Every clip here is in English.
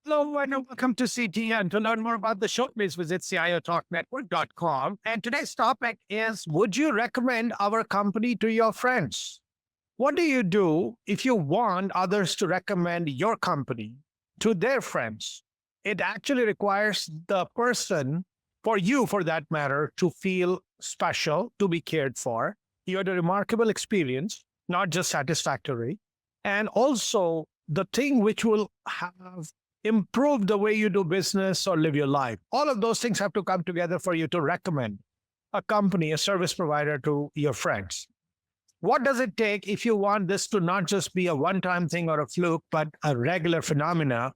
Hello and welcome to CTN. To learn more about the show, please visit ciotalknetwork.com. And today's topic is, would you recommend our company to your friends? What do you do if you want others to recommend your company to their friends? It actually requires the person, for you for that matter, to feel special, to be cared for. You had a remarkable experience, not just satisfactory. And also the thing which will have improve the way you do business or live your life. All of those things have to come together for you to recommend a company, a service provider to your friends. What does it take if you want this to not just be a one-time thing or a fluke, but a regular phenomena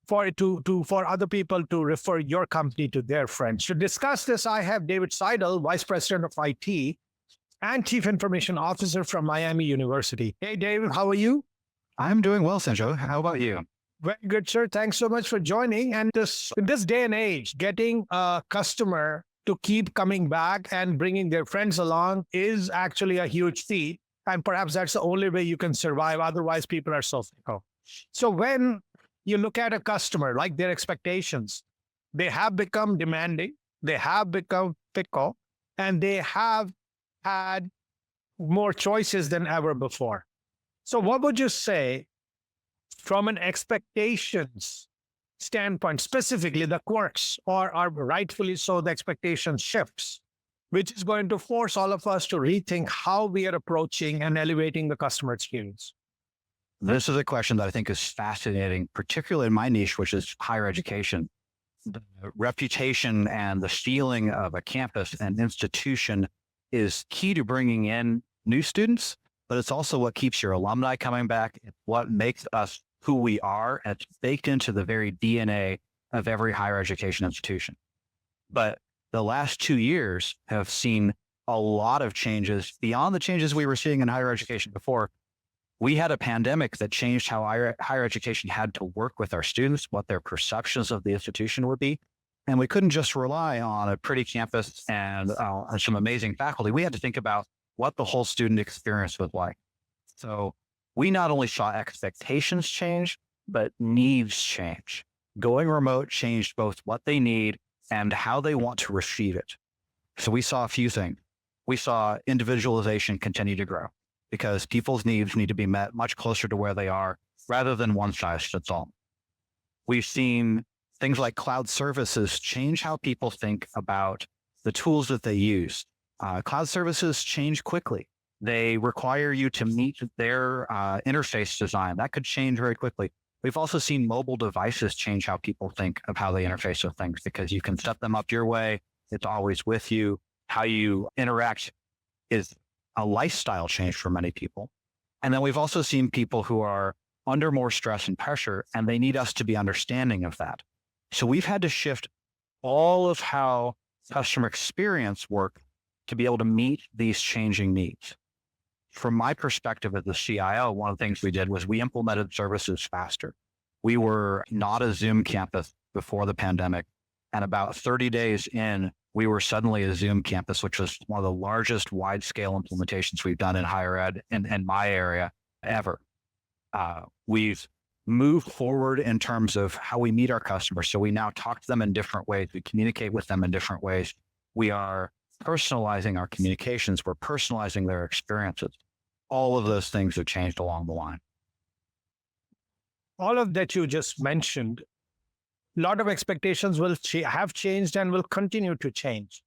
for it for other people to refer your company to their friends? To discuss this, I have David Seidl, Vice President of IT and Chief Information Officer from Miami University. Hey, David, how are you? I'm doing well, Sanjog. How about you? Very good, sir. Thanks so much for joining. And in this day and age, getting a customer to keep coming back and bringing their friends along is actually a huge feat. And perhaps that's the only way you can survive. Otherwise, people are so fickle. So when you look at a customer, like their expectations, they have become demanding, they have become fickle, and they have had more choices than ever before. So what would you say from an expectations standpoint, specifically the quirks, or are rightfully so the expectation shifts, which is going to force all of us to rethink how we are approaching and elevating the customer experience? This is a question that I think is fascinating, particularly in my niche, which is higher education. The reputation and the feeling of a campus and institution is key to bringing in new students, but it's also what keeps your alumni coming back. It's what makes us who we are, and it's baked into the very DNA of every higher education institution. But the last 2 years have seen a lot of changes beyond the changes we were seeing in higher education before. We had a pandemic that changed how higher education had to work with our students, what their perceptions of the institution would be. And we couldn't just rely on a pretty campus and some amazing faculty. We had to think about what the whole student experience was like. So we not only saw expectations change, but needs change. Going remote changed both what they need and how they want to receive it. So we saw a few things. We saw individualization continue to grow because people's needs need to be met much closer to where they are rather than one size fits all. We've seen things like cloud services change how people think about the tools that they use. Cloud services change quickly. They require you to meet their interface design. That could change very quickly. We've also seen mobile devices change how people think of how they interface with things because you can set them up your way. It's always with you. How you interact is a lifestyle change for many people. And then we've also seen people who are under more stress and pressure, and they need us to be understanding of that. So we've had to shift all of how customer experience work to be able to meet these changing needs. From my perspective as the CIO, one of the things we did was we implemented services faster. We were not a Zoom campus before the pandemic. And about 30 days in, we were suddenly a Zoom campus, which was one of the largest wide-scale implementations we've done in higher ed in my area ever. We've moved forward in terms of how we meet our customers. So we now talk to them in different ways. We communicate with them in different ways. We are personalizing our communications. We're personalizing their experiences. All of those things have changed along the line. All of that you just mentioned, a lot of expectations will have changed and will continue to change.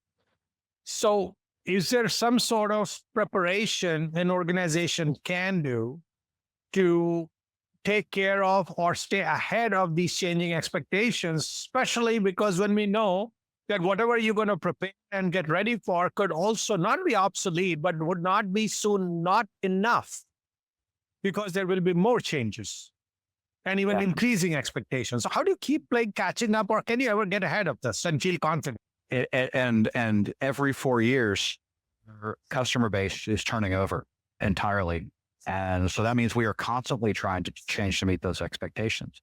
So is there some sort of preparation an organization can do to take care of or stay ahead of these changing expectations, especially because when we know that whatever you're going to prepare and get ready for could also not be obsolete, but would not be soon not enough because there will be more changes and even increasing expectations. So how do you keep playing catching up, or can you ever get ahead of this and feel confident? And every 4 years, our customer base is turning over entirely. And so that means we are constantly trying to change to meet those expectations.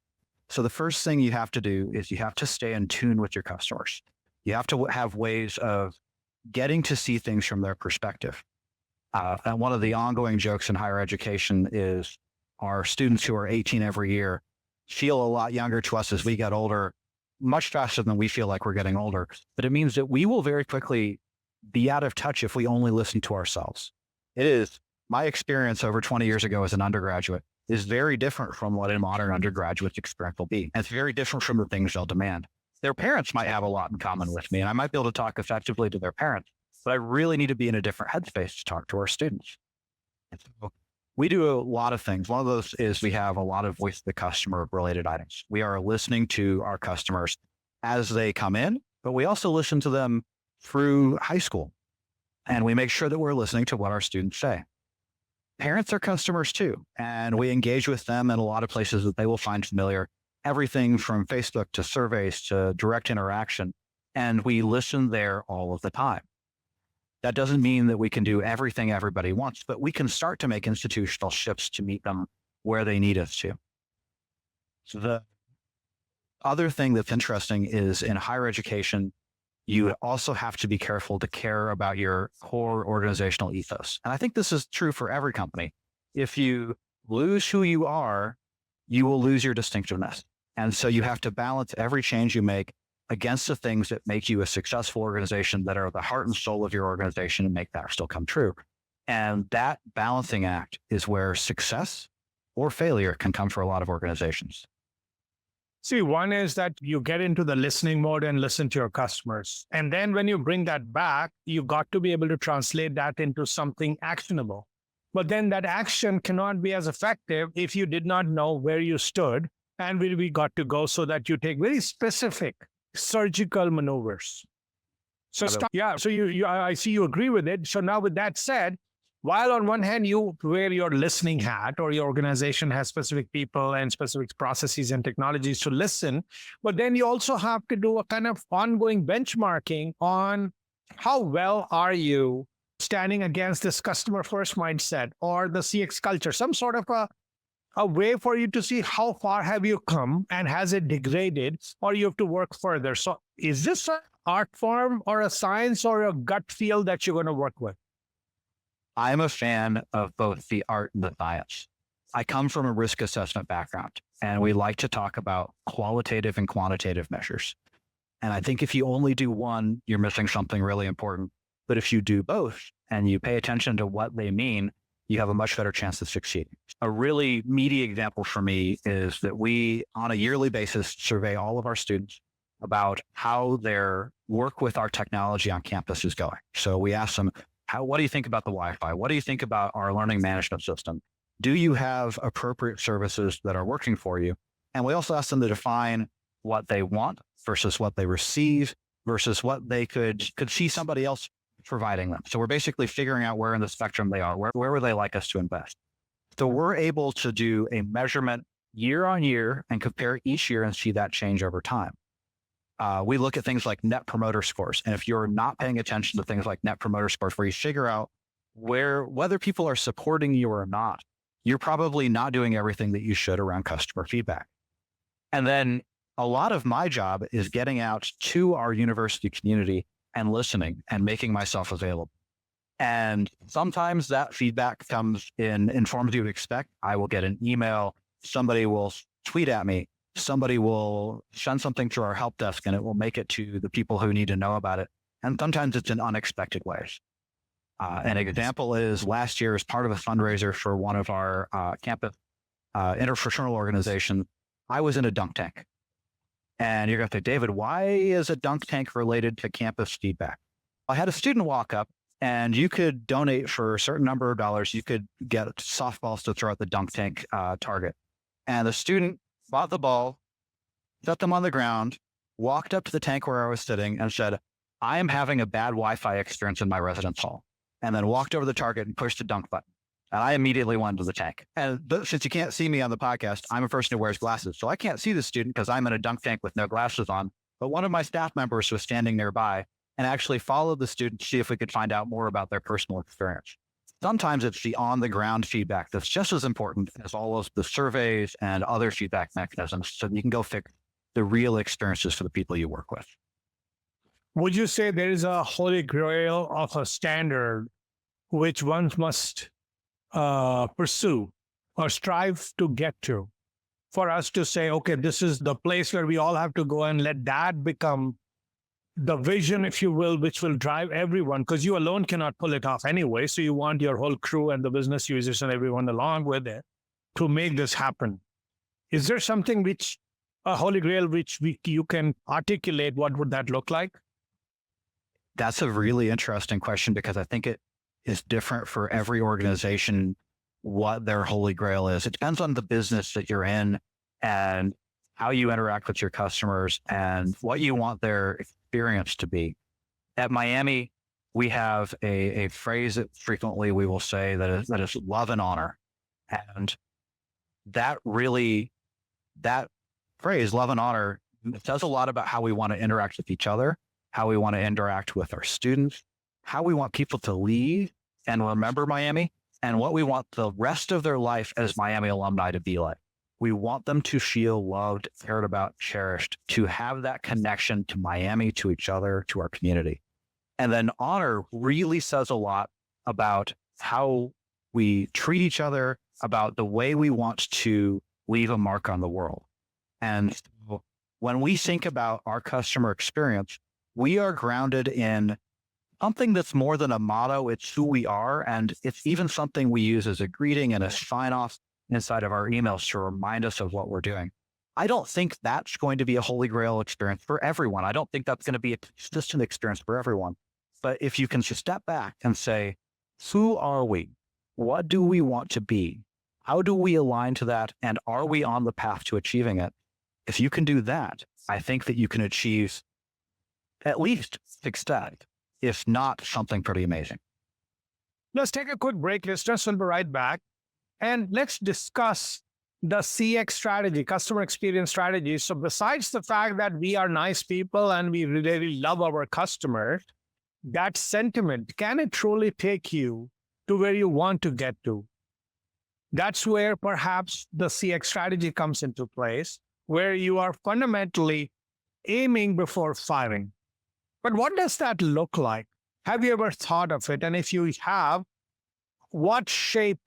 So the first thing you have to do is you have to stay in tune with your customers. You have to have ways of getting to see things from their perspective. And one of the ongoing jokes in higher education is our students who are 18 every year feel a lot younger to us as we get older, much faster than we feel like we're getting older. But it means that we will very quickly be out of touch if we only listen to ourselves. It is my experience over 20 years ago as an undergraduate is very different from what a modern undergraduate's experience will be. And it's very different from the things they'll demand. Their parents might have a lot in common with me, and I might be able to talk effectively to their parents, but I really need to be in a different headspace to talk to our students. And so we do a lot of things. One of those is we have a lot of voice of the customer related items. We are listening to our customers as they come in, but we also listen to them through high school. And we make sure that we're listening to what our students say. Parents are customers too, and we engage with them in a lot of places that they will find familiar, everything from Facebook to surveys to direct interaction. And we listen there all of the time. That doesn't mean that we can do everything everybody wants, but we can start to make institutional shifts to meet them where they need us to. So the other thing that's interesting is in higher education, you also have to be careful to care about your core organizational ethos. And I think this is true for every company. If you lose who you are, you will lose your distinctiveness. And so you have to balance every change you make against the things that make you a successful organization, that are the heart and soul of your organization, and make that still come true. And that balancing act is where success or failure can come for a lot of organizations. See, one is that you get into the listening mode and listen to your customers. And then when you bring that back, you've got to be able to translate that into something actionable. But then that action cannot be as effective if you did not know where you stood and where we got to go, so that you take very specific surgical maneuvers. So I see you agree with it. So now with that said, while on one hand you wear your listening hat, or your organization has specific people and specific processes and technologies to listen, but then you also have to do a kind of ongoing benchmarking on how well are you standing against this customer first mindset or the CX culture, some sort of a way for you to see how far have you come and has it degraded, or you have to work further. So is this an art form or a science or a gut feel that you're going to work with? I'm a fan of both the art and the science. I come from a risk assessment background, and we like to talk about qualitative and quantitative measures. And I think if you only do one, you're missing something really important. But if you do both and you pay attention to what they mean, you have a much better chance of succeeding. A really meaty example for me is that we, on a yearly basis, survey all of our students about how their work with our technology on campus is going. So we ask them, what do you think about the Wi-Fi? What do you think about our learning management system? Do you have appropriate services that are working for you? And we also ask them to define what they want versus what they receive versus what they could see somebody else providing them. So we're basically figuring out where in the spectrum they are. Where would they like us to invest? So we're able to do a measurement year on year and compare each year and see that change over time. We look at things like net promoter scores. And if you're not paying attention to things like net promoter scores, where you figure out whether people are supporting you or not, you're probably not doing everything that you should around customer feedback. And then a lot of my job is getting out to our university community and listening and making myself available. And sometimes that feedback comes in forms you would expect. I will get an email, somebody will tweet at me, somebody will send something to our help desk, and it will make it to the people who need to know about it. And sometimes it's in unexpected ways. An example is last year, as part of a fundraiser for one of our campus interfraternal organizations, I was in a dunk tank. And you're going to say, David, why is a dunk tank related to campus feedback? I had a student walk up, and you could donate for a certain number of dollars. You could get softballs to throw at the dunk tank target. And the student bought the ball, set them on the ground, walked up to the tank where I was sitting and said, I am having a bad Wi-Fi experience in my residence hall. And then walked over to the target and pushed the dunk button. And I immediately went to the tank. And since you can't see me on the podcast, I'm a person who wears glasses. So I can't see the student because I'm in a dunk tank with no glasses on. But one of my staff members was standing nearby and actually followed the student to see if we could find out more about their personal experience. Sometimes it's the on-the-ground feedback that's just as important as all of the surveys and other feedback mechanisms, so you can go fix the real experiences for the people you work with. Would you say there is a holy grail of a standard which one must pursue or strive to get to for us to say, okay, this is the place where we all have to go and let that become the vision, if you will, which will drive everyone, because you alone cannot pull it off anyway. So you want your whole crew and the business users and everyone along with it to make this happen. Is there something which a holy grail which you can articulate? What would that look like? That's a really interesting question, because I think it is different for every organization what their holy grail is. It depends on the business that you're in and how you interact with your customers and what you want their experience to be. At Miami, we have a phrase that frequently we will say that is love and honor. And that phrase, love and honor, says a lot about how we want to interact with each other, how we want to interact with our students, how we want people to leave and remember Miami, and what we want the rest of their life as Miami alumni to be like. We want them to feel loved, cared about, cherished, to have that connection to Miami, to each other, to our community. And then honor really says a lot about how we treat each other, about the way we want to leave a mark on the world. And when we think about our customer experience, we are grounded in something that's more than a motto. It's who we are. And it's even something we use as a greeting and a sign off inside of our emails to remind us of what we're doing. I don't think that's going to be a holy grail experience for everyone. I don't think that's going to be a consistent experience for everyone. But if you can just step back and say, who are we? What do we want to be? How do we align to that? And are we on the path to achieving it? If you can do that, I think that you can achieve at least success, if not something pretty amazing. Let's take a quick break, listeners. We'll be right back. And let's discuss the CX strategy, customer experience strategy. So besides the fact that we are nice people and we really love our customers, that sentiment, can it truly take you to where you want to get to? That's where perhaps the CX strategy comes into place, where you are fundamentally aiming before firing. But what does that look like? Have you ever thought of it? And if you have, what shape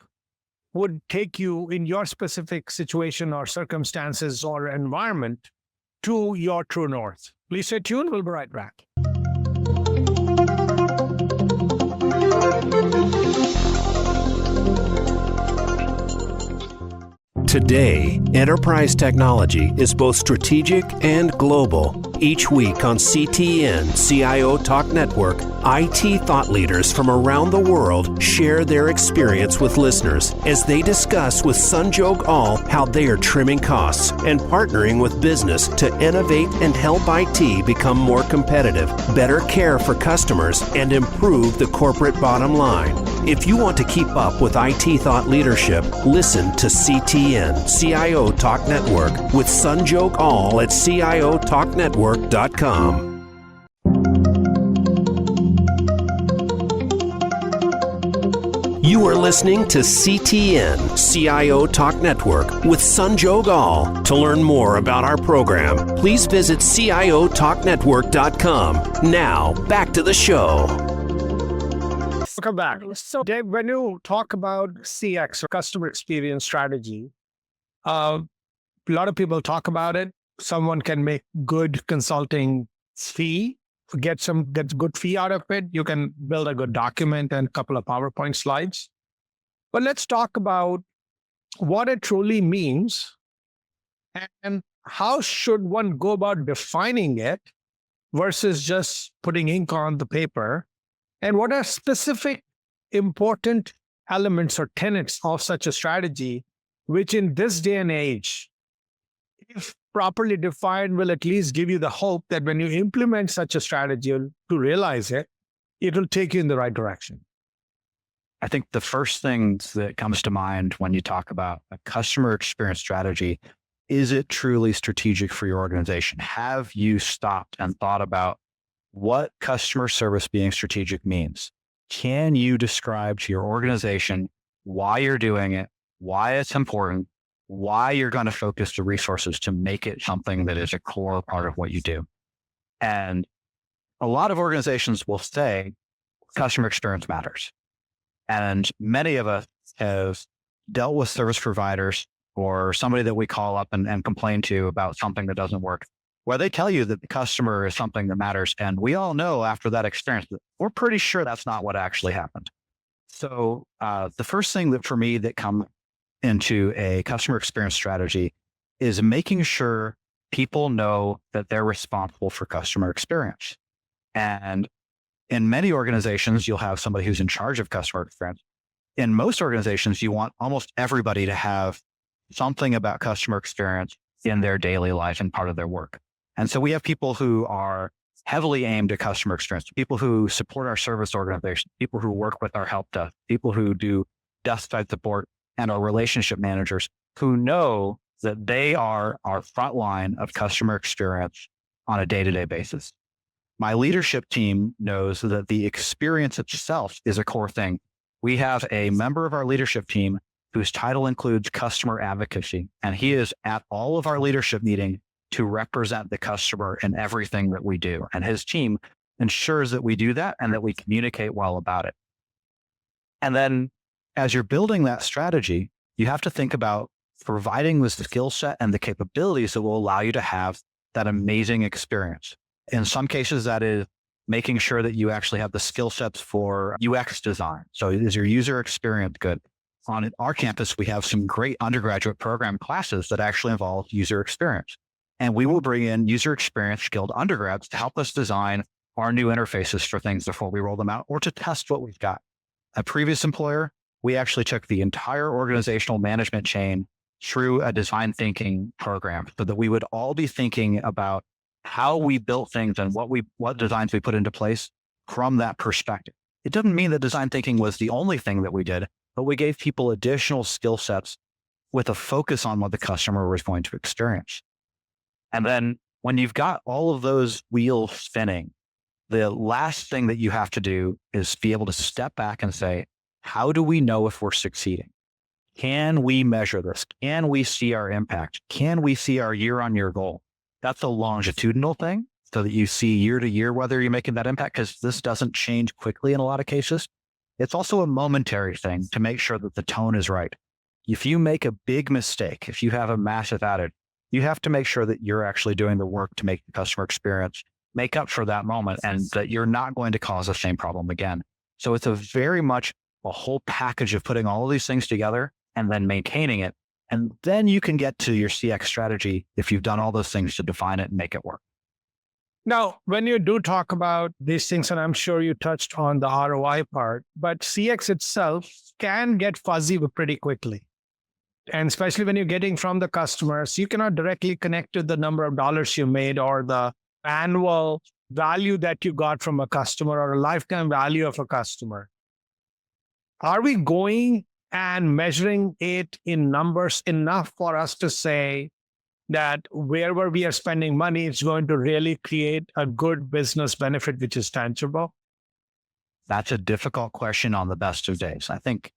would take you in your specific situation or circumstances or environment to your true north? Please stay tuned. We'll be right back. Today, enterprise technology is both strategic and global. Each week on CTN CIO Talk Network, IT thought leaders from around the world share their experience with listeners as they discuss with Sanjog Aul how they are trimming costs and partnering with business to innovate and help IT become more competitive, better care for customers, and improve the corporate bottom line. If you want to keep up with IT thought leadership, listen to CTN CIO Talk Network with Sanjog Aul at CIOTalkNetwork.com. You are listening to CTN CIO Talk Network with Sanjog Aul. To learn more about our program, please visit CIOTalkNetwork.com. Now, back to the show. Welcome back. So, Dave, when you talk about CX or customer experience strategy, a lot of people talk about it. Someone can make good consulting fee, get good fee out of it. You can build a good document and a couple of PowerPoint slides. But let's talk about what it truly means and how should one go about defining it versus just putting ink on the paper. And what are specific important elements or tenets of such a strategy, which in this day and age, if properly defined, will at least give you the hope that when you implement such a strategy to realize it, it will take you in the right direction? I think the first thing that comes to mind when you talk about a customer experience strategy, is it truly strategic for your organization? Have you stopped and thought about what customer service being strategic means? Can you describe to your organization why you're doing it, why it's important, why you're going to focus the resources to make it something that is a core part of what you do? And a lot of organizations will say customer experience matters. And many of us have dealt with service providers or somebody that we call up and complain to about something that doesn't work, where they tell you that the customer is something that matters. And we all know after that experience that we're pretty sure that's not what actually happened. So the first thing that for me that comes into a customer experience strategy is making sure people know that they're responsible for customer experience. And in many organizations, you'll have somebody who's in charge of customer experience. In most organizations, you want almost everybody to have something about customer experience in their daily life and part of their work. And so we have people who are heavily aimed at customer experience, people who support our service organization, people who work with our help desk, people who do desk side support, and our relationship managers who know that they are our front line of customer experience on a day-to-day basis. My leadership team knows that the experience itself is a core thing. We have a member of our leadership team whose title includes customer advocacy, and he is at all of our leadership meetings to represent the customer in everything that we do. And his team ensures that we do that and that we communicate well about it. And then as you're building that strategy, you have to think about providing the skill set and the capabilities that will allow you to have that amazing experience. In some cases, that is making sure that you actually have the skill sets for UX design. So is your user experience good? On our campus, we have some great undergraduate program classes that actually involve user experience. And we will bring in user experience skilled undergrads to help us design our new interfaces for things before we roll them out or to test what we've got. A previous employer, we actually took the entire organizational management chain through a design thinking program so that we would all be thinking about how we built things and what designs we put into place from that perspective. It doesn't mean that design thinking was the only thing that we did, but we gave people additional skill sets with a focus on what the customer was going to experience. And then when you've got all of those wheels spinning, the last thing that you have to do is be able to step back and say, how do we know if we're succeeding? Can we measure this? Can we see our impact? Can we see our year-on-year goal? That's a longitudinal thing so that you see year to year whether you're making that impact, because this doesn't change quickly in a lot of cases. It's also a momentary thing to make sure that the tone is right. If you make a big mistake, if you have a massive outage, you have to make sure that you're actually doing the work to make the customer experience make up for that moment and that you're not going to cause the same problem again. So it's a very much a whole package of putting all of these things together and then maintaining it. And then you can get to your CX strategy if you've done all those things to define it and make it work. Now, when you do talk about these things, and I'm sure you touched on the ROI part, but CX itself can get fuzzy pretty quickly. And especially when you're getting from the customers, you cannot directly connect to the number of dollars you made or the annual value that you got from a customer or a lifetime value of a customer. Are we going and measuring it in numbers enough for us to say that wherever we are spending money, it's going to really create a good business benefit, which is tangible? That's a difficult question on the best of days. I think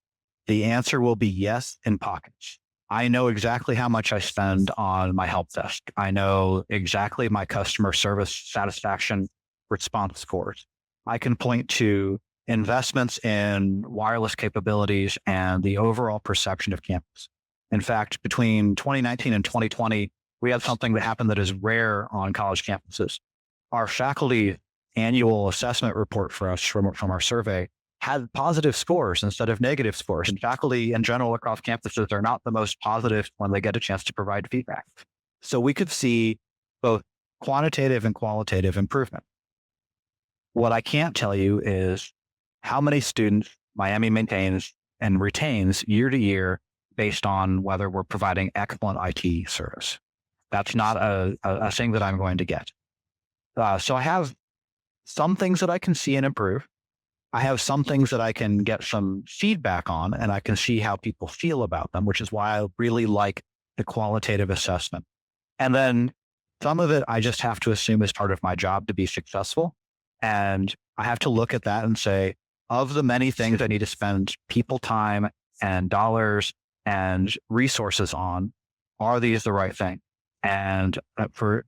the answer will be yes in pockets. I know exactly how much I spend on my help desk. I know exactly my customer service satisfaction response scores. I can point to investments in wireless capabilities and the overall perception of campus. In fact, between 2019 and 2020, we had something that happened that is rare on college campuses. Our faculty annual assessment report for us from our survey had positive scores instead of negative scores. And faculty in general across campuses are not the most positive when they get a chance to provide feedback. So we could see both quantitative and qualitative improvement. What I can't tell you is how many students Miami maintains and retains year to year based on whether we're providing excellent IT service. That's not a thing that I'm going to get. So I have some things that I can see and improve. I have some things that I can get some feedback on, and I can see how people feel about them, which is why I really like the qualitative assessment. And then some of it, I just have to assume is part of my job to be successful. And I have to look at that and say, of the many things I need to spend people time and dollars and resources on, are these the right thing? And for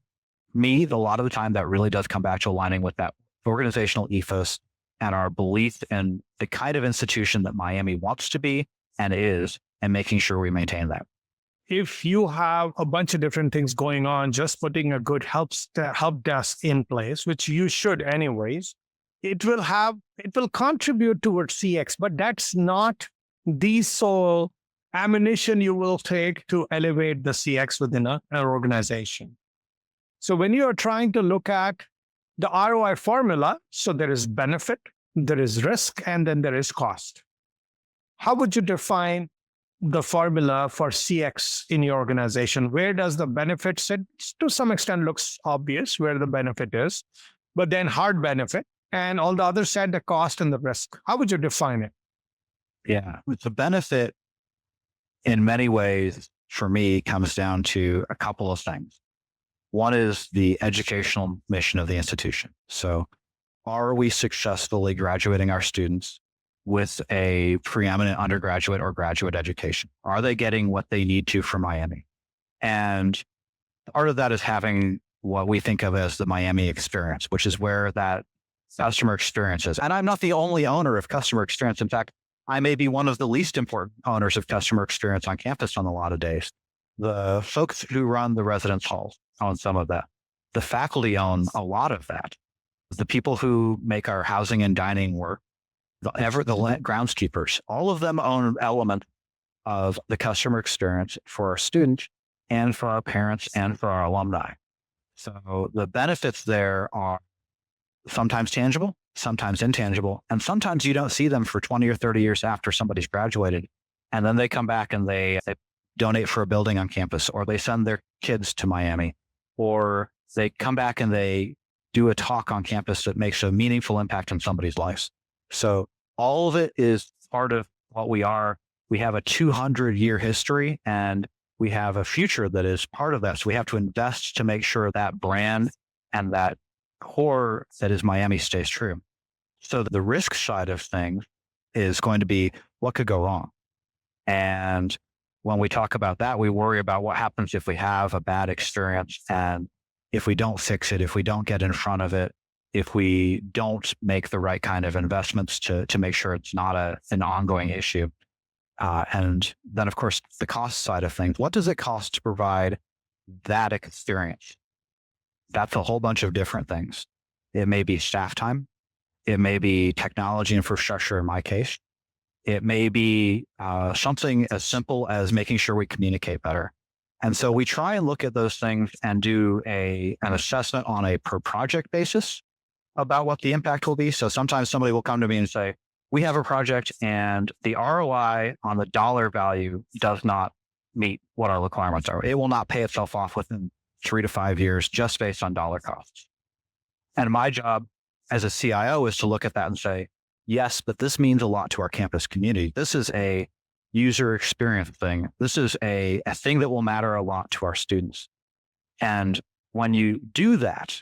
me, a lot of the time that really does come back to aligning with that organizational ethos and our belief in the kind of institution that Miami wants to be and is, and making sure we maintain that. if you have a bunch of different things going on, just putting a good help desk in place, which you should anyways, it will contribute towards CX, but that's not the sole ammunition you will take to elevate the CX within an organization. So when you are trying to look at the ROI formula, so there is benefit, there is risk, and then there is cost. How would you define the formula for CX in your organization? Where does the benefit sit? To some extent looks obvious where the benefit is, but then hard benefit, and on the other side, the cost and the risk. How would you define it? Yeah. The benefit in many ways for me comes down to a couple of things. One is the educational mission of the institution. So are we successfully graduating our students with a preeminent undergraduate or graduate education? Are they getting what they need to from Miami? And part of that is having what we think of as the Miami experience, which is where that customer experience is. And I'm not the only owner of customer experience. In fact, I may be one of the least important owners of customer experience on campus on a lot of days. The folks who run the residence halls own some of that. The faculty own a lot of that. The people who make our housing and dining work, the groundskeepers, all of them own an element of the customer experience for our students and for our parents and for our alumni. So the benefits there are sometimes tangible, sometimes intangible, and sometimes you don't see them for 20 or 30 years after somebody's graduated. And then they come back and they donate for a building on campus, or they send their kids to Miami, or they come back and they do a talk on campus that makes a meaningful impact on somebody's life. So all of it is part of what we are. We have a 200-year history and we have a future that is part of that. So we have to invest to make sure that brand and that core that is Miami stays true. So the risk side of things is going to be what could go wrong. And when we talk about that, we worry about what happens if we have a bad experience and if we don't fix it, if we don't get in front of it, if we don't make the right kind of investments to make sure it's not an ongoing issue. And then, of course, the cost side of things. What does it cost to provide that experience? That's a whole bunch of different things. It may be staff time. It may be technology infrastructure in my case. It may be something as simple as making sure we communicate better. And so we try and look at those things and do an assessment on a per project basis about what the impact will be. So sometimes somebody will come to me and say, we have a project and the ROI on the dollar value does not meet what our requirements are. It will not pay itself off within 3 to 5 years just based on dollar costs. And my job as a CIO is to look at that and say, yes, but this means a lot to our campus community. This is a user experience thing. This is a thing that will matter a lot to our students. And when you do that,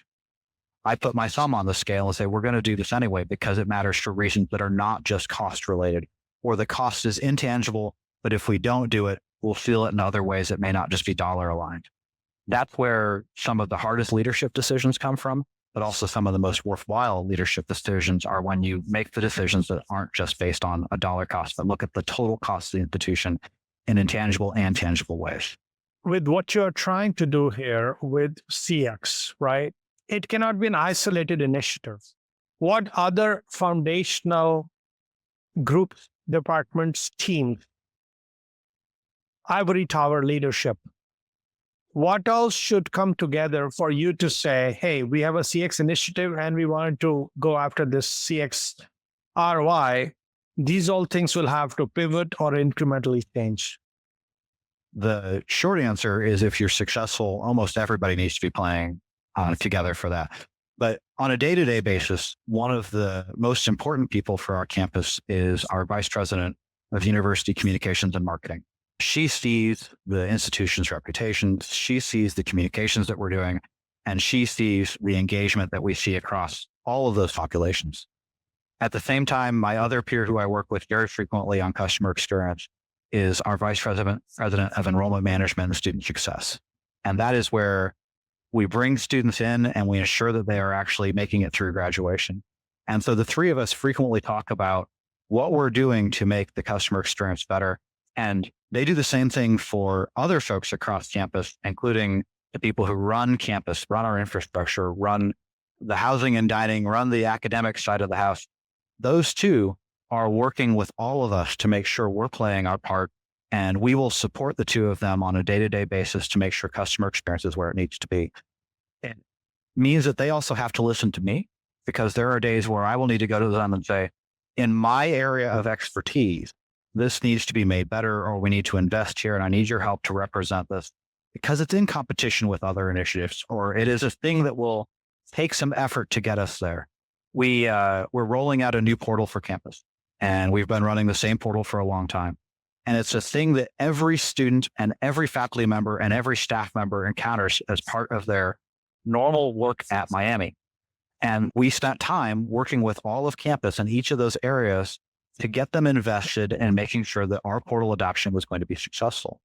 I put my thumb on the scale and say, we're going to do this anyway because it matters for reasons that are not just cost related, or the cost is intangible, but if we don't do it, we'll feel it in other ways that may not just be dollar aligned. That's where some of the hardest leadership decisions come from, but also some of the most worthwhile leadership decisions are when you make the decisions that aren't just based on a dollar cost, but look at the total cost of the institution in intangible and tangible ways. With what you're trying to do here with CX, right? It cannot be an isolated initiative. What other foundational groups, departments, teams, ivory tower leadership, what else should come together for you to say, hey, we have a CX initiative and we want to go after this CX ROI? These all things will have to pivot or incrementally change. The short answer is if you're successful, almost everybody needs to be playing together for that. But on a day-to-day basis, one of the most important people for our campus is our vice president of university communications and marketing. She sees the institution's reputation, she sees the communications that we're doing, and she sees the engagement that we see across all of those populations. At the same time, my other peer who I work with very frequently on customer experience is our vice president of enrollment management and student success. And that is where we bring students in and we ensure that they are actually making it through graduation. And so the three of us frequently talk about what we're doing to make the customer experience better And they do the same thing for other folks across campus, including the people who run campus, run our infrastructure, run the housing and dining, run the academic side of the house. Those two are working with all of us to make sure we're playing our part. And we will support the two of them on a day-to-day basis to make sure customer experience is where it needs to be. It means that they also have to listen to me, because there are days where I will need to go to them and say, in my area of expertise, this needs to be made better, or we need to invest here, and I need your help to represent this, because it's in competition with other initiatives, or it is a thing that will take some effort to get us there. We're rolling out a new portal for campus, and we've been running the same portal for a long time. And it's a thing that every student and every faculty member and every staff member encounters as part of their normal work at Miami. And we spent time working with all of campus in each of those areas to get them invested in making sure that our portal adoption was going to be successful.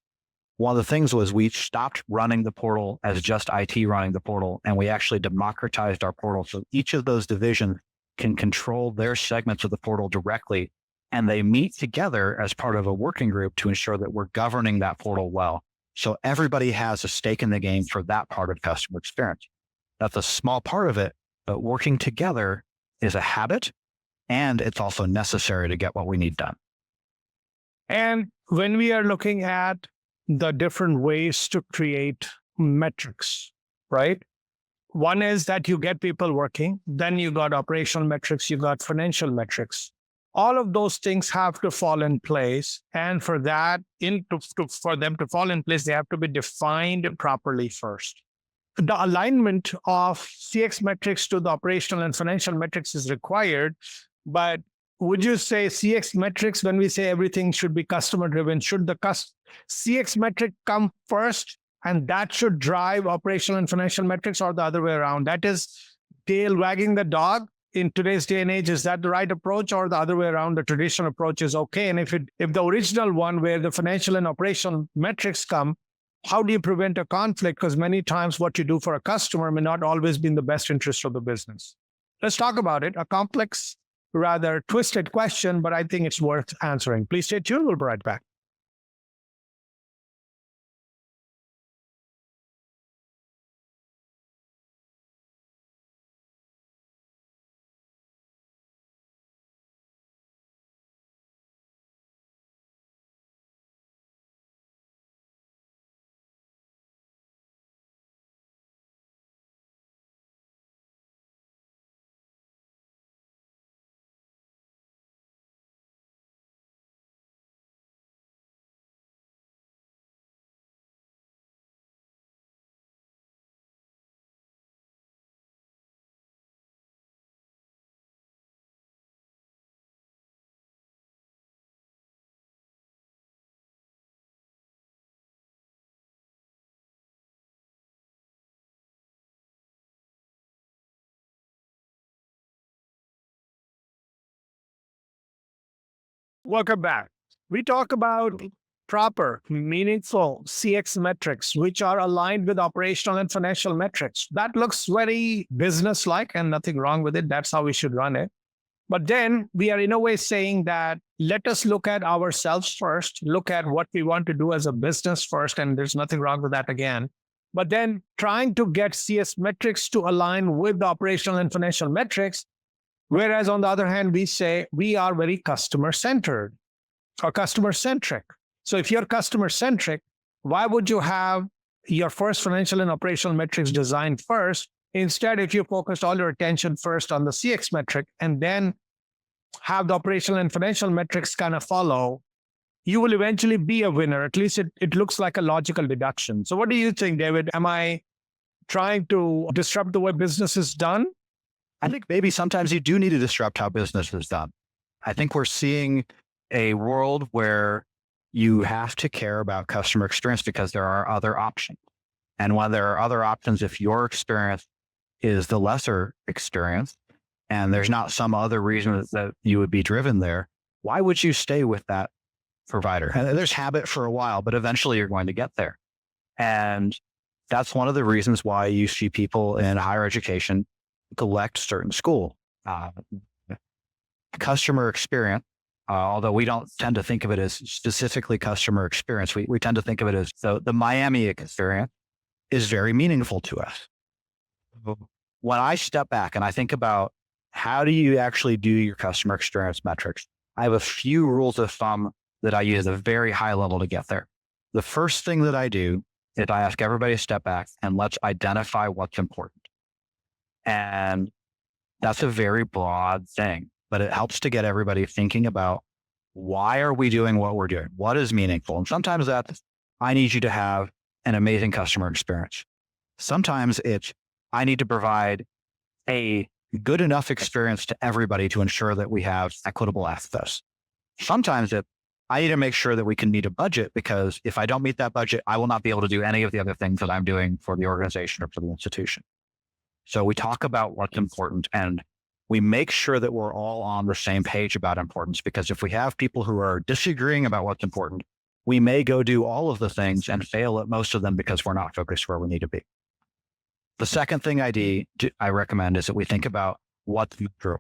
One of the things was we stopped running the portal as just IT running the portal, and we actually democratized our portal so each of those divisions can control their segments of the portal directly, and they meet together as part of a working group to ensure that we're governing that portal well. So everybody has a stake in the game for that part of customer experience. That's a small part of it, but working together is a habit, and it's also necessary to get what we need done. And when we are looking at the different ways to create metrics, right? One is that you get people working, then you got operational metrics, you got financial metrics. All of those things have to fall in place. And for that, for them to fall in place, they have to be defined properly first. The alignment of CX metrics to the operational and financial metrics is required, but would you say CX metrics, when we say everything should be customer driven, should the CX metric come first and that should drive operational and financial metrics, or the other way around? That is tail wagging the dog in today's day and age. Is that the right approach, or the other way around, the traditional approach is okay? And if the original one where the financial and operational metrics come, how do you prevent a conflict? Because many times what you do for a customer may not always be in the best interest of the business. Let's talk about it. A complex, rather twisted question, but I think it's worth answering. Please stay tuned. We'll be right back. Welcome back. We talk about proper, meaningful CX metrics, which are aligned with operational and financial metrics. That looks very business-like and nothing wrong with it. That's how we should run it. But then we are in a way saying that let us look at ourselves first, look at what we want to do as a business first, and there's nothing wrong with that again. But then trying to get CS metrics to align with the operational and financial metrics. Whereas on the other hand, we say we are very customer-centered or customer-centric. So if you're customer-centric, why would you have your first financial and operational metrics designed first? Instead, if you focused all your attention first on the CX metric and then have the operational and financial metrics kind of follow, you will eventually be a winner. At least it looks like a logical deduction. So what do you think, David? Am I trying to disrupt the way business is done? I think maybe sometimes you do need to disrupt how business is done. I think we're seeing a world where you have to care about customer experience because there are other options. And when there are other options, if your experience is the lesser experience and there's not some other reason that you would be driven there, why would you stay with that provider? And there's habit for a while, but eventually you're going to get there. And that's one of the reasons why you see people in higher education select certain school. Customer experience although we don't tend to think of it as specifically customer experience. We tend to think of it as the Miami experience is very meaningful to us. When I step back and I think about how do you actually do your customer experience metrics, I have a few rules of thumb that I use at a very high level to get there. The first thing that I do is I ask everybody to step back and let's identify what's important. And that's a very broad thing, but it helps to get everybody thinking about why are we doing what we're doing? What is meaningful? And sometimes that's, I need you to have an amazing customer experience. Sometimes it's, I need to provide a good enough experience to everybody to ensure that we have equitable access. Sometimes I need to make sure that we can meet a budget, because if I don't meet that budget, I will not be able to do any of the other things that I'm doing for the organization or for the institution. So we talk about what's important and we make sure that we're all on the same page about importance, because if we have people who are disagreeing about what's important, we may go do all of the things and fail at most of them because we're not focused where we need to be. The second thing I recommend is that we think about what's true.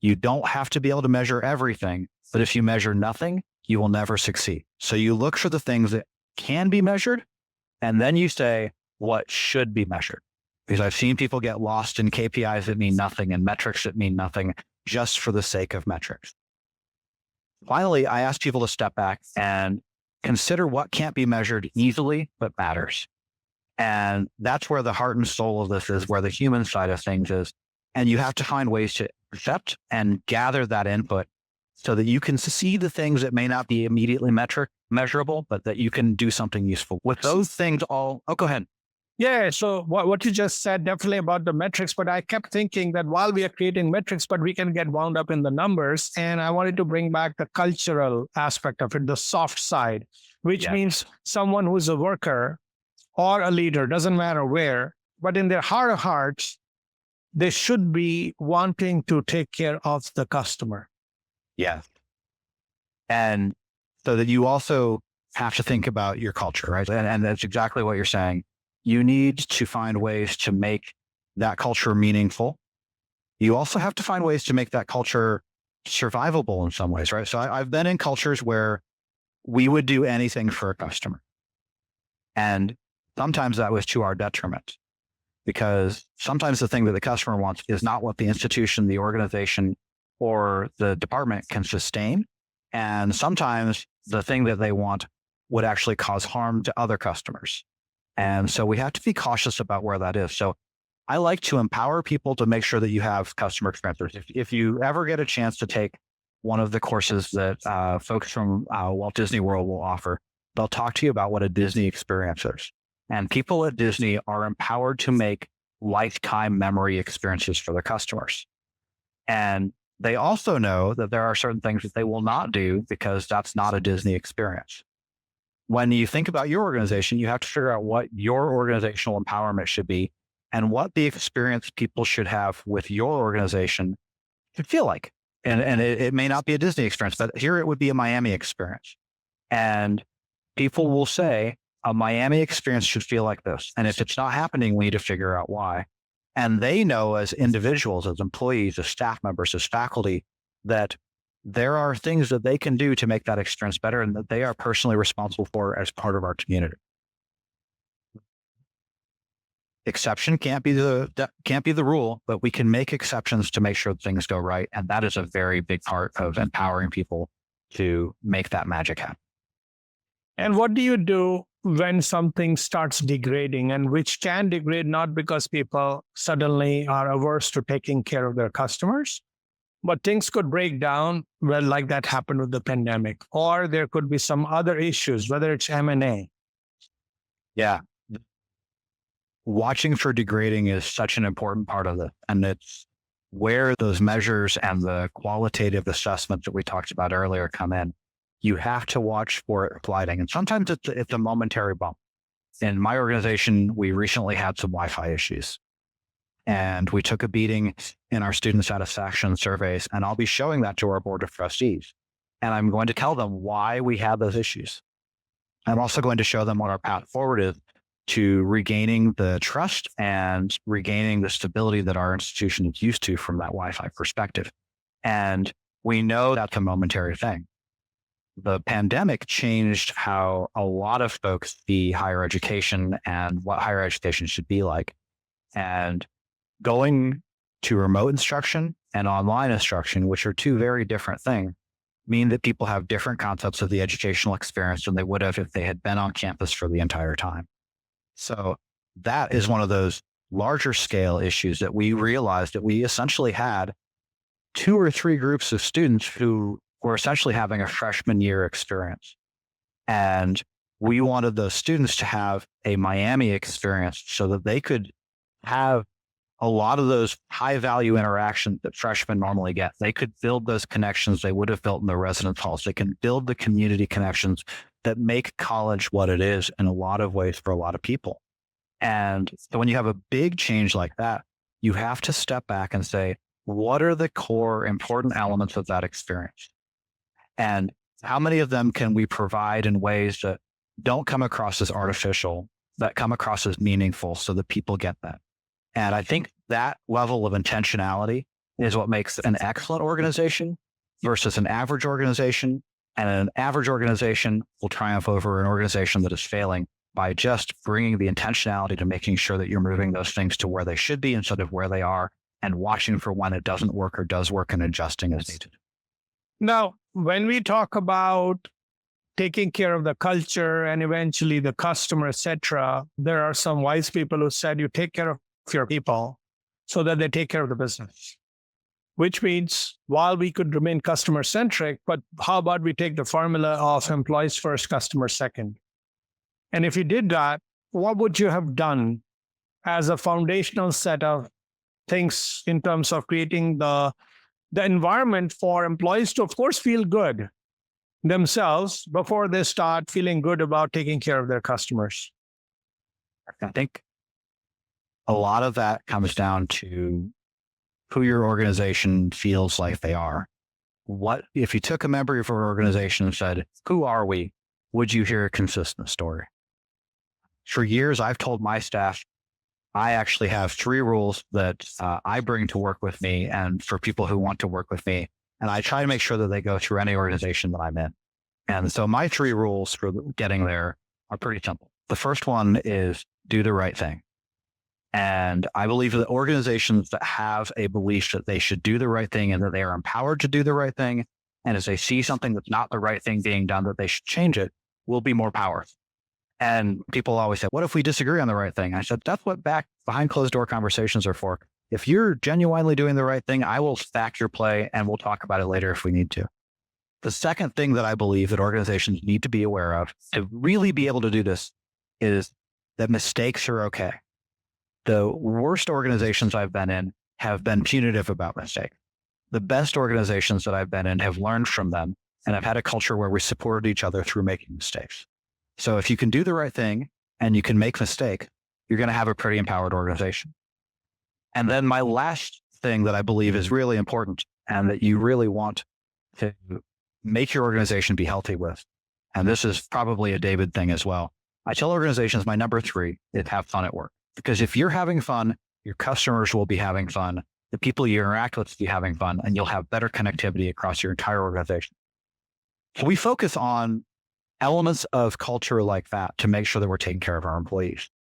You don't have to be able to measure everything, but if you measure nothing, you will never succeed. So you look for the things that can be measured, and then you say what should be measured. Because I've seen people get lost in KPIs that mean nothing and metrics that mean nothing just for the sake of metrics. Finally, I ask people to step back and consider what can't be measured easily, but matters. And that's where the heart and soul of this is, where the human side of things is. And you have to find ways to accept and gather that input so that you can see the things that may not be immediately measurable, but that you can do something useful with those things all. Oh, go ahead. Yeah, so what you just said, definitely about the metrics, but I kept thinking that while we are creating metrics, but we can get wound up in the numbers. And I wanted to bring back the cultural aspect of it, the soft side, which means someone who's a worker or a leader, doesn't matter where, but in their heart of hearts, they should be wanting to take care of the customer. Yeah. And so that you also have to think about your culture, right? And that's exactly what you're saying. You need to find ways to make that culture meaningful. You also have to find ways to make that culture survivable in some ways, right? So I've been in cultures where we would do anything for a customer. And sometimes that was to our detriment, because sometimes the thing that the customer wants is not what the institution, the organization, or the department can sustain. And sometimes the thing that they want would actually cause harm to other customers. And so we have to be cautious about where that is. So I like to empower people to make sure that you have customer experience. If you ever get a chance to take one of the courses that folks from Walt Disney World will offer, they'll talk to you about what a Disney experience is. And people at Disney are empowered to make lifetime memory experiences for their customers. And they also know that there are certain things that they will not do because that's not a Disney experience. When you think about your organization, you have to figure out what your organizational empowerment should be and what the experience people should have with your organization should feel like. And it may not be a Disney experience, but here it would be a Miami experience. And people will say a Miami experience should feel like this. And if it's not happening, we need to figure out why. And they know as individuals, as employees, as staff members, as faculty, that there are things that they can do to make that experience better and that they are personally responsible for as part of our community. Exception can't be the rule, but we can make exceptions to make sure things go right. And that is a very big part of empowering people to make that magic happen. And what do you do when something starts degrading, and which can degrade not because people suddenly are averse to taking care of their customers, but things could break down, well, like that happened with the pandemic, or there could be some other issues, whether it's M&A. Yeah. Watching for degrading is such an important part of it. And it's where those measures and the qualitative assessments that we talked about earlier come in. You have to watch for it sliding. And sometimes it's a momentary bump. In my organization, we recently had some Wi-Fi issues. And we took a beating in our student satisfaction surveys. And I'll be showing that to our board of trustees. And I'm going to tell them why we had those issues. I'm also going to show them what our path forward is to regaining the trust and regaining the stability that our institution is used to from that Wi-Fi perspective. And we know that's a momentary thing. The pandemic changed how a lot of folks see higher education and what higher education should be like. And going to remote instruction and online instruction, which are two very different things, mean that people have different concepts of the educational experience than they would have if they had been on campus for the entire time. So that is one of those larger scale issues that we realized that we essentially had 2 or 3 groups of students who were essentially having a freshman year experience. And we wanted those students to have a Miami experience so that they could have a lot of those high value interactions that freshmen normally get. They could build those connections they would have built in the residence halls. They can build the community connections that make college what it is in a lot of ways for a lot of people. And so when you have a big change like that, you have to step back and say, what are the core important elements of that experience? And how many of them can we provide in ways that don't come across as artificial, that come across as meaningful so that people get that? And I think that level of intentionality is what makes an excellent organization versus an average organization. And an average organization will triumph over an organization that is failing by just bringing the intentionality to making sure that you're moving those things to where they should be instead of where they are, and watching for when it doesn't work or does work and adjusting as needed. Now, when we talk about taking care of the culture and eventually the customer, etc., there are some wise people who said you take care of your people so that they take care of the business. Which means while we could remain customer centric, but how about we take the formula of employees first, customer second? And if you did that, what would you have done as a foundational set of things in terms of creating the environment for employees to, of course, feel good themselves before they start feeling good about taking care of their customers? I think a lot of that comes down to who your organization feels like they are. What if you took a member of your organization and said, who are we? Would you hear a consistent story? For years, I've told my staff, I actually have 3 rules that I bring to work with me and for people who want to work with me. And I try to make sure that they go through any organization that I'm in. And so my 3 rules for getting there are pretty simple. The first one is do the right thing. And I believe that organizations that have a belief that they should do the right thing and that they are empowered to do the right thing, and as they see something that's not the right thing being done, that they should change it, will be more powerful. And people always say, what if we disagree on the right thing? I said, that's what behind closed door conversations are for. If you're genuinely doing the right thing, I will stack your play and we'll talk about it later if we need to. The second thing that I believe that organizations need to be aware of to really be able to do this is that mistakes are okay. The worst organizations I've been in have been punitive about mistakes. The best organizations that I've been in have learned from them and have had a culture where we supported each other through making mistakes. So if you can do the right thing and you can make mistake, you're going to have a pretty empowered organization. And then my last thing that I believe is really important and that you really want to make your organization be healthy with, and this is probably a David thing as well. I tell organizations my number 3 is have fun at work. Because if you're having fun, your customers will be having fun, the people you interact with will be having fun, and you'll have better connectivity across your entire organization. So we focus on elements of culture like that to make sure that we're taking care of our employees.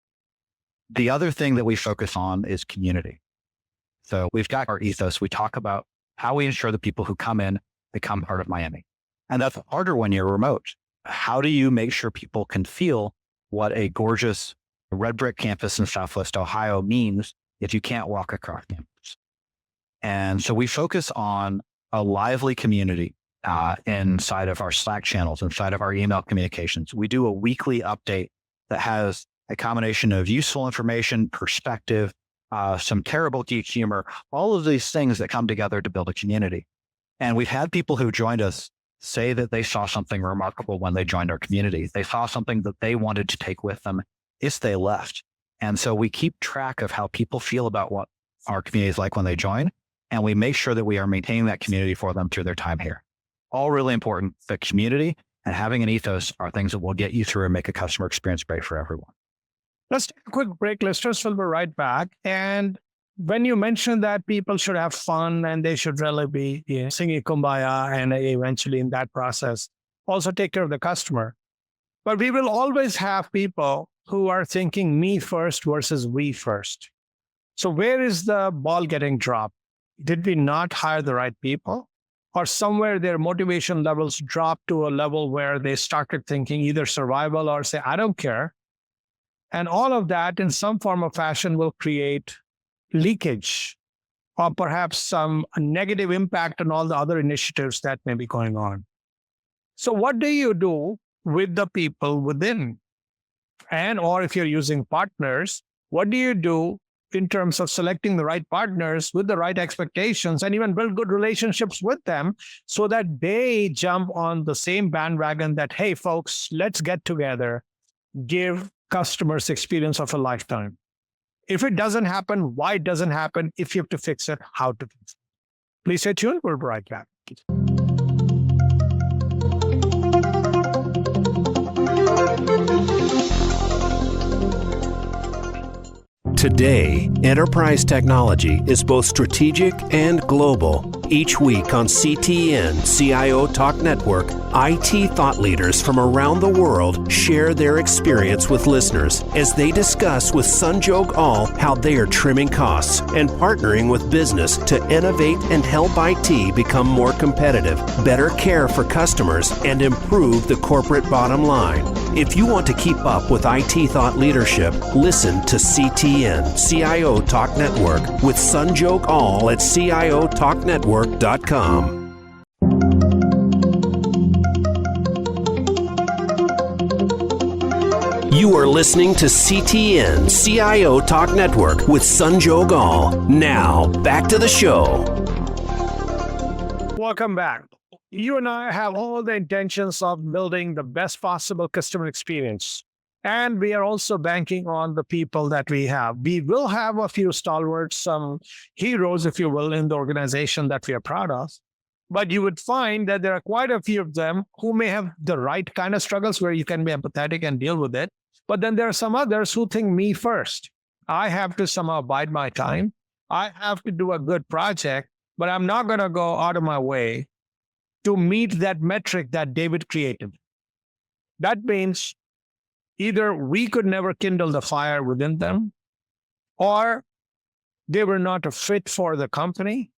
The other thing that we focus on is community. So we've got our ethos. We talk about how we ensure the people who come in become part of Miami. And that's harder when you're remote. How do you make sure people can feel what a gorgeous red brick campus in Southwest Ohio means if you can't walk across campus? And so we focus on a lively community inside of our Slack channels, inside of our email communications. We do a weekly update that has a combination of useful information, perspective, some terrible geek humor, all of these things that come together to build a community. And we've had people who joined us say that they saw something remarkable when they joined our community. They saw something that they wanted to take with them if they left. And so we keep track of how people feel about what our community is like when they join, and we make sure that we are maintaining that community for them through their time here. All really important. The community and having an ethos are things that will get you through and make a customer experience great for everyone. Let's take a quick break, listeners. We'll be right back. And when you mentioned that people should have fun and they should really be singing kumbaya and eventually in that process also take care of the customer. But we will always have people who are thinking me first versus we first. So where is the ball getting dropped? Did we not hire the right people? Or somewhere their motivation levels dropped to a level where they started thinking either survival or say, I don't care. And all of that in some form of fashion will create leakage or perhaps some negative impact on all the other initiatives that may be going on. So what do you do with the people within? And or if you're using partners, what do you do in terms of selecting the right partners with the right expectations and even build good relationships with them so that they jump on the same bandwagon that, hey, folks, let's get together, give customers experience of a lifetime. If it doesn't happen, why it doesn't happen? If you have to fix it, how to fix it. Please stay tuned. We'll be right back. Today, enterprise technology is both strategic and global. Each week on CTN CIO Talk Network, IT thought leaders from around the world share their experience with listeners as they discuss with Sanjog Aul how they are trimming costs and partnering with business to innovate and help IT become more competitive, better care for customers, and improve the corporate bottom line. If you want to keep up with IT thought leadership, listen to CTN CIO Talk Network with Sanjog Aul at CIOTalkNetwork.com. You are listening to CTN CIO Talk Network with Sanjog Aul. Now, back to the show. Welcome back. You and I have all the intentions of building the best possible customer experience. And we are also banking on the people that we have. We will have a few stalwarts, some heroes, if you will, in the organization that we are proud of. But you would find that there are quite a few of them who may have the right kind of struggles where you can be empathetic and deal with it. But then there are some others who think me first. I have to somehow bide my time. I have to do a good project, but I'm not going to go out of my way to meet that metric that David created. That means either we could never kindle the fire within them, or they were not a fit for the company.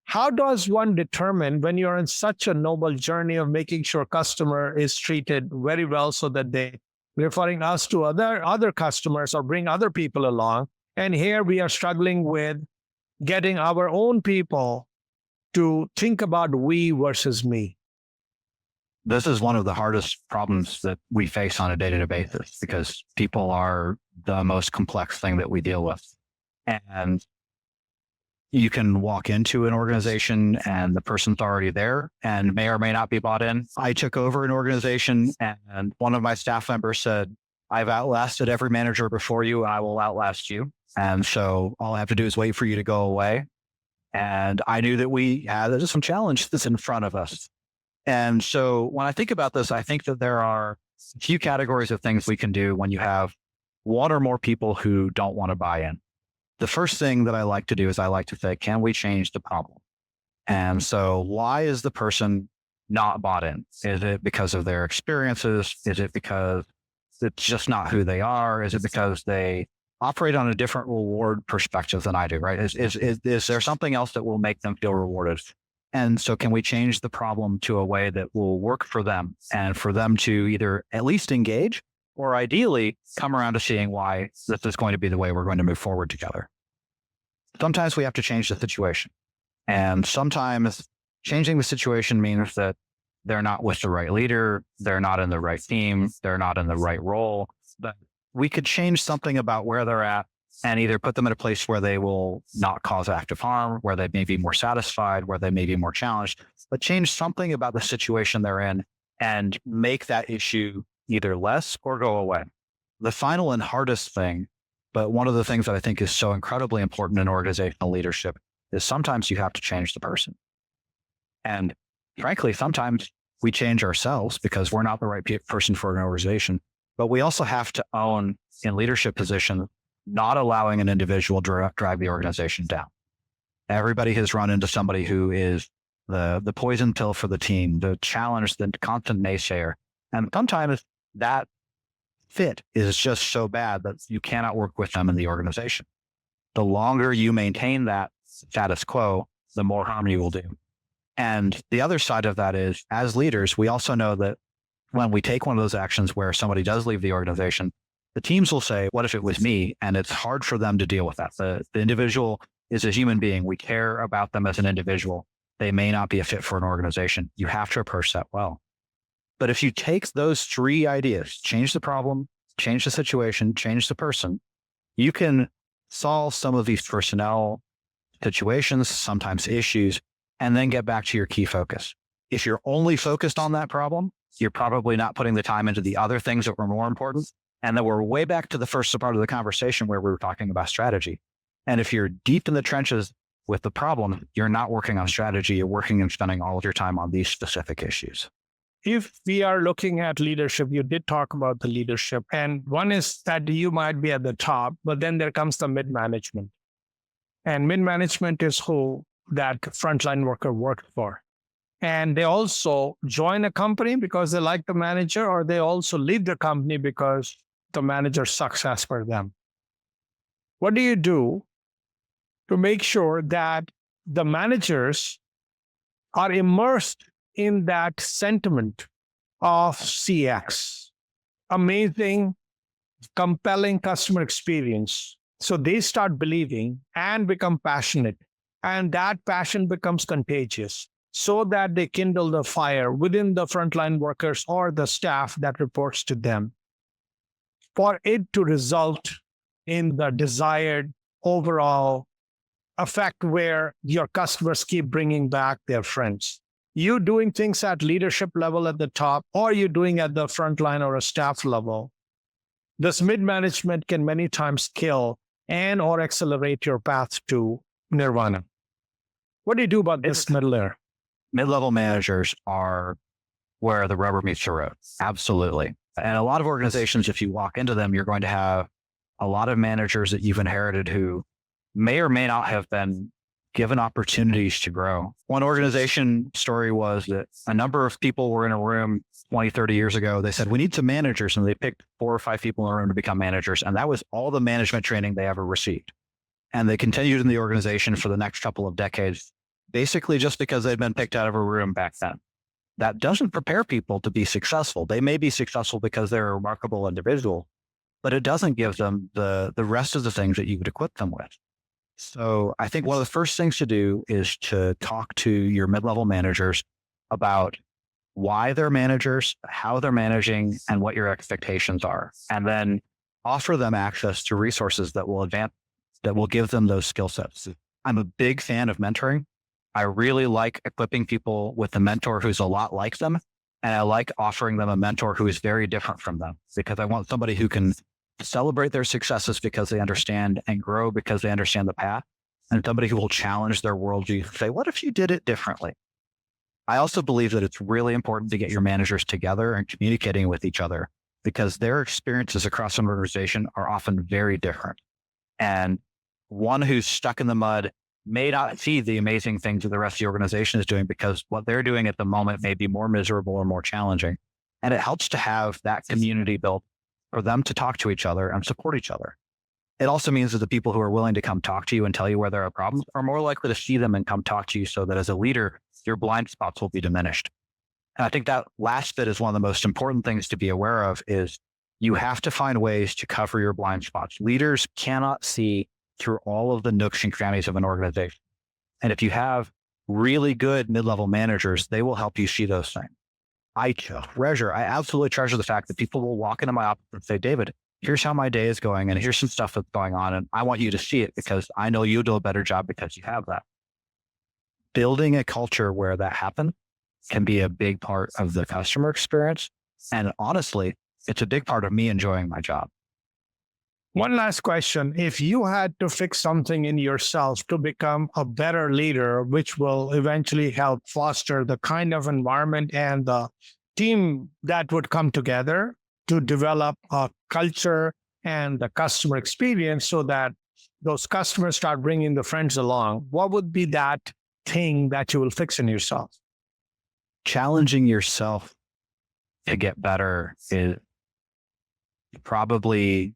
How does one determine when you're in such a noble journey of making sure customer is treated very well so that they referring us to other customers or bring other people along? And here we are struggling with getting our own people to think about we versus me. This is one of the hardest problems that we face on a day-to-day basis because people are the most complex thing that we deal with. And you can walk into an organization and the person's already there and may or may not be bought in. I took over an organization and one of my staff members said, I've outlasted every manager before you and I will outlast you. And so all I have to do is wait for you to go away. And I knew that we had some challenge that's in front of us. And so when I think about this, I think that there are a few categories of things we can do when you have one or more people who don't want to buy in. The first thing that I like to do is I like to say, can we change the problem? And so why is the person not bought in? Is it because of their experiences? Is it because it's just not who they are? Is it because they operate on a different reward perspective than I do, right? Is there something else that will make them feel rewarded? And so can we change the problem to a way that will work for them and for them to either at least engage or ideally come around to seeing why this is going to be the way we're going to move forward together? Sometimes we have to change the situation. And sometimes changing the situation means that they're not with the right leader, they're not in the right team, they're not in the right role. But we could change something about where they're at and either put them in a place where they will not cause active harm, where they may be more satisfied, where they may be more challenged, but change something about the situation they're in and make that issue either less or go away. The final and hardest thing, but one of the things that I think is so incredibly important in organizational leadership is sometimes you have to change the person. And frankly, sometimes we change ourselves because we're not the right person for an organization. But we also have to own in leadership positions not allowing an individual to drive the organization down. Everybody has run into somebody who is the poison pill for the team, the challenge, the constant naysayer. And sometimes that fit is just so bad that you cannot work with them in the organization. The longer you maintain that status quo, the more harm you will do. And the other side of that is, as leaders, we also know that when we take one of those actions where somebody does leave the organization, the teams will say, what if it was me? And it's hard for them to deal with that. The individual is a human being. We care about them as an individual. They may not be a fit for an organization. You have to approach that well. But if you take those three ideas, change the problem, change the situation, change the person, you can solve some of these personnel situations, sometimes issues, and then get back to your key focus. If you're only focused on that problem, you're probably not putting the time into the other things that were more important. And then we're way back to the first part of the conversation where we were talking about strategy. And if you're deep in the trenches with the problem, you're not working on strategy. You're working and spending all of your time on these specific issues. If we are looking at leadership, you did talk about the leadership. And one is that you might be at the top, but then there comes the mid-management. And mid-management is who that frontline worker worked for. And they also join a company because they like the manager, or they also leave the company because the manager sucks as per them. What do you do to make sure that the managers are immersed in that sentiment of CX, amazing, compelling customer experience? So they start believing and become passionate, and that passion becomes contagious, so that they kindle the fire within the frontline workers or the staff that reports to them, for it to result in the desired overall effect where your customers keep bringing back their friends. You doing things at leadership level at the top, or you doing at the frontline or a staff level, this mid-management can many times kill and or accelerate your path to nirvana. What do you do about this middle layer? Mid-level managers are where the rubber meets the road. Absolutely. And a lot of organizations, if you walk into them, you're going to have a lot of managers that you've inherited who may or may not have been given opportunities to grow. One organization story was that a number of people were in a room 20, 30 years ago. They said, we need some managers. And they picked 4 or 5 people in a room to become managers. And that was all the management training they ever received. And they continued in the organization for the next couple of decades, basically just because they'd been picked out of a room back then. That doesn't prepare people to be successful. They may be successful because they're a remarkable individual, but it doesn't give them the rest of the things that you would equip them with. So I think one of the first things to do is to talk to your mid-level managers about why they're managers, how they're managing, and what your expectations are. And then offer them access to resources that will give them those skill sets. I'm a big fan of mentoring. I really like equipping people with a mentor who's a lot like them. And I like offering them a mentor who is very different from them, because I want somebody who can celebrate their successes because they understand, and grow because they understand the path, and somebody who will challenge their worldview and say, what if you did it differently? I also believe that it's really important to get your managers together and communicating with each other, because their experiences across an organization are often very different. And one who's stuck in the mud may not see the amazing things that the rest of the organization is doing, because what they're doing at the moment may be more miserable or more challenging. And it helps to have that community built for them to talk to each other and support each other. It also means that the people who are willing to come talk to you and tell you where there are problems are more likely to see them and come talk to you, so that as a leader, your blind spots will be diminished. And I think that last bit is one of the most important things to be aware of, is you have to find ways to cover your blind spots. Leaders cannot see through all of the nooks and crannies of an organization. And if you have really good mid-level managers, they will help you see those things. I absolutely treasure the fact that people will walk into my office and say, David, here's how my day is going, and here's some stuff that's going on, and I want you to see it because I know you'll do a better job because you have that. Building a culture where that happens can be a big part of the customer experience. And honestly, it's a big part of me enjoying my job. One last question. If you had to fix something in yourself to become a better leader, which will eventually help foster the kind of environment and the team that would come together to develop a culture and the customer experience so that those customers start bringing the friends along, what would be that thing that you will fix in yourself? Challenging yourself to get better is probably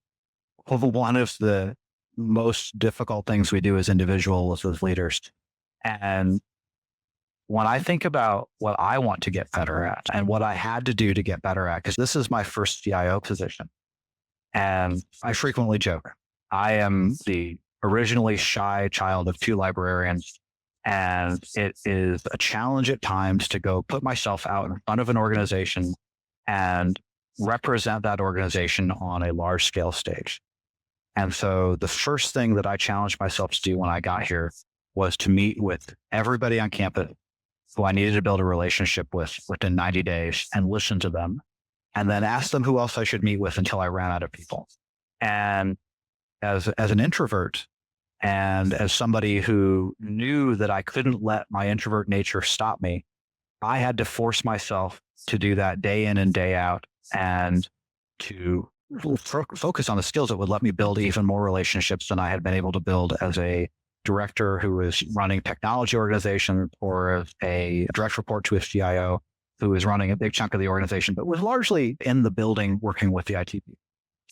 one of the most difficult things we do as individuals, as leaders. And when I think about what I want to get better at and what I had to do to get better at, because this is my first CIO position, and I frequently joke, I am the originally shy child of 2 librarians. And it is a challenge at times to go put myself out in front of an organization and represent that organization on a large scale stage. And so the first thing that I challenged myself to do when I got here was to meet with everybody on campus who I needed to build a relationship with within 90 days and listen to them, and then ask them who else I should meet with until I ran out of people. And as an introvert, and as somebody who knew that I couldn't let my introvert nature stop me, I had to force myself to do that day in and day out, and to focus on the skills that would let me build even more relationships than I had been able to build as a director who was running technology organization, or as a direct report to a CIO who was running a big chunk of the organization, but was largely in the building working with the IT people.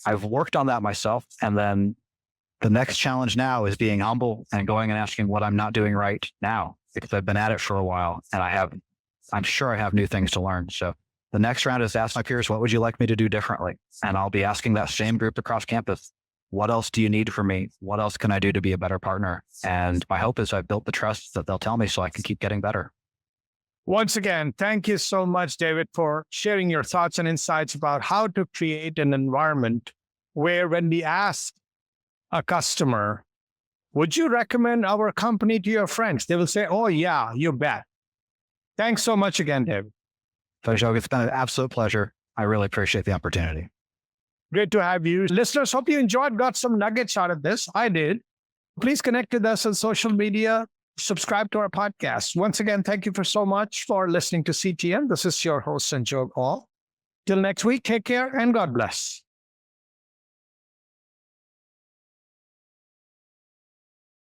I've worked on that myself. And then the next challenge now is being humble and going and asking what I'm not doing right now, because I've been at it for a while and I'm sure I have new things to learn. So the next round is to ask my peers, what would you like me to do differently? And I'll be asking that same group across campus, what else do you need from me? What else can I do to be a better partner? And my hope is I've built the trust that they'll tell me so I can keep getting better. Once again, thank you so much, David, for sharing your thoughts and insights about how to create an environment where when we ask a customer, would you recommend our company to your friends? They will say, oh yeah, you bet. Thanks so much again, David. Sanjog, it's been an absolute pleasure. I really appreciate the opportunity. Great to have you. Listeners, hope you enjoyed, got some nuggets out of this. I did. Please connect with us on social media. Subscribe to our podcast. Once again, thank you so much for listening to CTN. This is your host, Sanjog Aul. Till next week, take care and God bless.